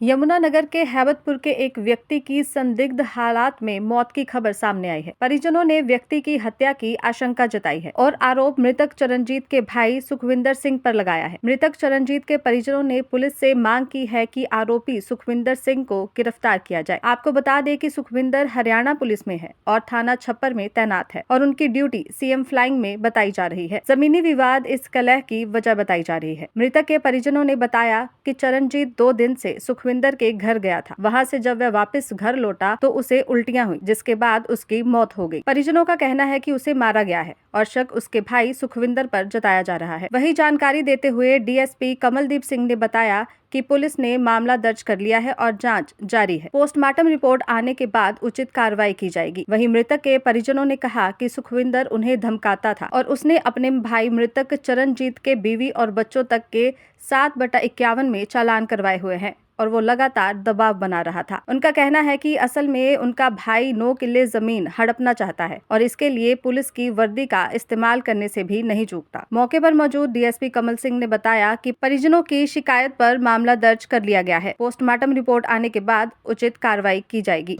यमुनानगर के हैबतपुर के एक व्यक्ति की संदिग्ध हालात में मौत की खबर सामने आई है। परिजनों ने व्यक्ति की हत्या की आशंका जताई है और आरोप मृतक चरणजीत के भाई सुखविंदर सिंह पर लगाया है। मृतक चरणजीत के परिजनों ने पुलिस से मांग की है कि आरोपी सुखविंदर सिंह को गिरफ्तार किया जाए। आपको बता दें कि सुखविंदर हरियाणा पुलिस में है और थाना छप्पर में तैनात है और उनकी ड्यूटी सीएम फ्लाइंग में बताई जा रही है। जमीनी विवाद इस कलह की वजह बताई जा रही है। मृतक के परिजनों ने बताया कि चरणजीत 2 दिन से सुखविंदर के घर गया था। वहां से जब वह वापस घर लौटा तो उसे उल्टियां हुई, जिसके बाद उसकी मौत हो गई। परिजनों का कहना है कि उसे मारा गया है और शक उसके भाई सुखविंदर पर जताया जा रहा है। वही जानकारी देते हुए डीएसपी कमलदीप सिंह ने बताया कि पुलिस ने मामला दर्ज कर लिया है और जांच जारी है। पोस्टमार्टम रिपोर्ट आने के बाद उचित कार्रवाई की जाएगी। वहीं मृतक के परिजनों ने कहा कि सुखविंदर उन्हें धमकाता था और उसने अपने भाई मृतक चरणजीत के बीवी और बच्चों तक के 7/51 में चालान करवाए हुए हैं और वो लगातार दबाव बना रहा था। उनका कहना है कि असल में उनका भाई 9 किले जमीन हड़पना चाहता है और इसके लिए पुलिस की वर्दी का इस्तेमाल करने से भी नहीं चूकता। मौके पर मौजूद डीएसपी कमल सिंह ने बताया कि परिजनों की शिकायत पर मामला दर्ज कर लिया गया है। पोस्टमार्टम रिपोर्ट आने के बाद उचित कार्रवाई की जाएगी।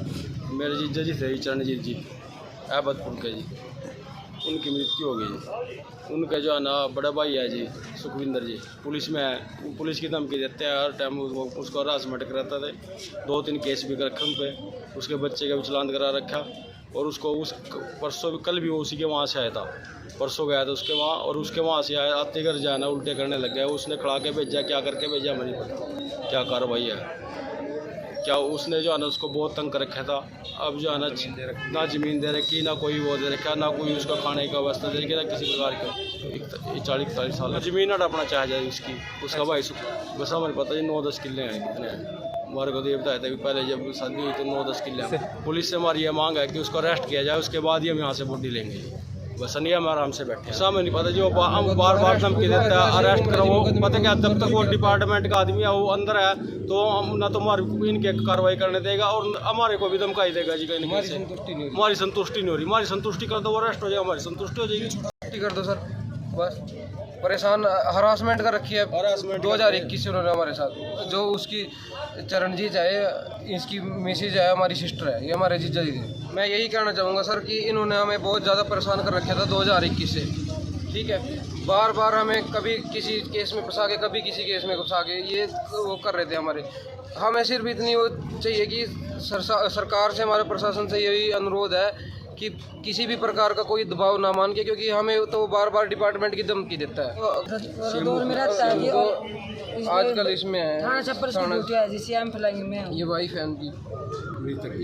मेरे जीजा जी थे चरणजीत जी हैबतपुर के जी, उनकी मृत्यु हो गई। उनका जो है ना बड़ा भाई है जी सुखविंदर जी, पुलिस में है। पुलिस की धमकी देते हैं हर टाइम, उसको हरासमेंट कराते थे। 2-3 केस भी रखे उन पे, उसके बच्चे का भी चलान करा रखा और उसको उस परसों भी, कल भी वो उसी के वहाँ से आया था। परसों गया था उसके वहाँ और उसके वहाँ से आया, आते घर जाना उल्टे करने लग गया। उसने खड़ा के भेजा, क्या करके भेजा मुझे नहीं पता क्या कार्रवाई है। क्या उसने जो है ना उसको बहुत तंग कर रखा था। अब जो है ना ज़मीन दे रखी, ना कोई वो दे रखा, ना कोई उसका खाने का व्यवस्था दे रखी, ना किसी प्रकार का। 40-45 साल ज़मीन हड़पना चाह जाए उसका भाई बस हमें पता है 9-10 किले हैं, कितने हैं हमारे को तो ये बताया था कि पहले जब शादी हुई तो 9-10 किले हैं। पुलिस से हमारी ये मांग है कि उसको अरेस्ट किया जाए, उसके बाद ही हम यहाँ से बॉडी लेंगे। बस नहीं हम आराम से बैठे सामने नहीं पता जो हम बार धमकी देता है अरेस्ट करो। वो पता क्या, जब तक वो डिपार्टमेंट का आदमी है वो अंदर है तो हम ना तो हमारी इनके कार्रवाई करने देगा और हमारे को भी धमकाई देगा जी। कहीं हमारी संतुष्टि नहीं हो रही। हमारी संतुष्टि कर दो, वो अरेस्ट हो जाएगा, हमारी संतुष्टि हो जाएगी। छुट्टी कर दो सर, बस परेशान हरासमेंट कर रखी है। 2021 से उन्होंने हमारे साथ, जो उसकी चरणजीत है, इसकी मिसेज है, हमारी सिस्टर है, ये हमारे जीजा जी थे। मैं यही कहना चाहूँगा सर कि इन्होंने हमें बहुत ज़्यादा परेशान कर रखा था 2021 से, ठीक है। बार बार हमें कभी किसी केस में फंसा के, कभी किसी केस में फंसा के ये वो कर रहे थे हमारे। हमें सिर्फ इतनी वो चाहिए कि सरकार से, हमारे प्रशासन से यही अनुरोध है कि किसी भी प्रकार का कोई दबाव ना मान के, क्योंकि हमें तो बार बार डिपार्टमेंट की धमकी देता है। आजकल इसमें है थाना छप्पर की ड्यूटी है जी, सीएम फ्लाइंग में। ये वाइफ है उनकी,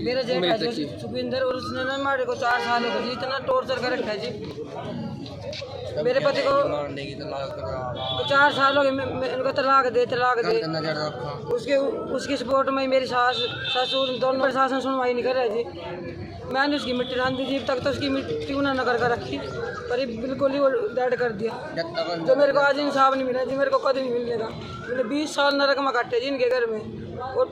मेरा जेठ है सुखविंदर, और उसने ना हमारे को 4 साल हो गए इतना टॉर्चर कर रखा है जी। मेरे पति को 4 साल हो गए, उनको तलाक दे उसकी सपोर्ट में मेरी सास ससुर दोनों प्रशासन सुनवाई नहीं कर रहे जी। मैंने उसकी मिट्टी डाल दी, जीव तक तो उसकी मिट्टी उन्होंने कर रखी, पर ये बिल्कुल ही वो डेड कर दिया। जो मेरे को आज इंसाफ नहीं मिला जी, मेरे को कभी नहीं मिलेगा। मैंने 20 साल नरक में काटे जी इनके घर में, और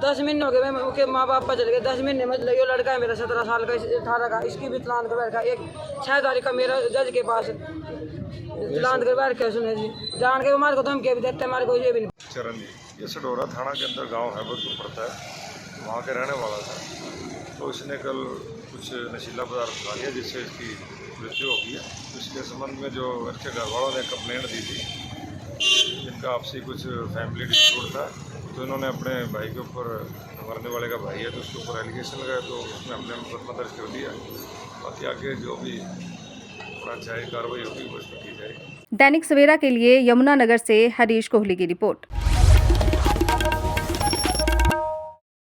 10 महीने हो गए मैं उनके माँ बाप पर चले गए। 10 महीने में लगे। लड़का है मेरा 17 साल का, 18 का, इसकी भी तलान कर बैठा। एक 6 तारीख का मेरा जज के पास तलान कर बैठ के सुने जी, जान के हमारे को धमकी भी देते, हमारे को ये भी नहीं। चरणजीत ये सडोरा थाना के अंदर गांव हैबतपुर पड़ता है, वहाँ के रहने वाला था। तो इसने कल कुछ नशीला पदार्थ खा लिया जिससे इसकी मृत्यु हो गई है। इसके संबंध में जो इसके घर वालों ने कंप्लेंट दी थी, इनका आपसी कुछ फैमिली डिस्प्यूट था, तो इन्होंने अपने भाई के ऊपर, मरने वाले का भाई है तो उसके ऊपर एलिगेशन लगाया, तो उसमें हमने मुकदमा दर्ज कर दिया। बाकी आगे जो भी चाहे कार्रवाई होगी वो इसमें की जाएगी। दैनिक सवेरा के लिए यमुनानगर से हरीश कोहली की रिपोर्ट।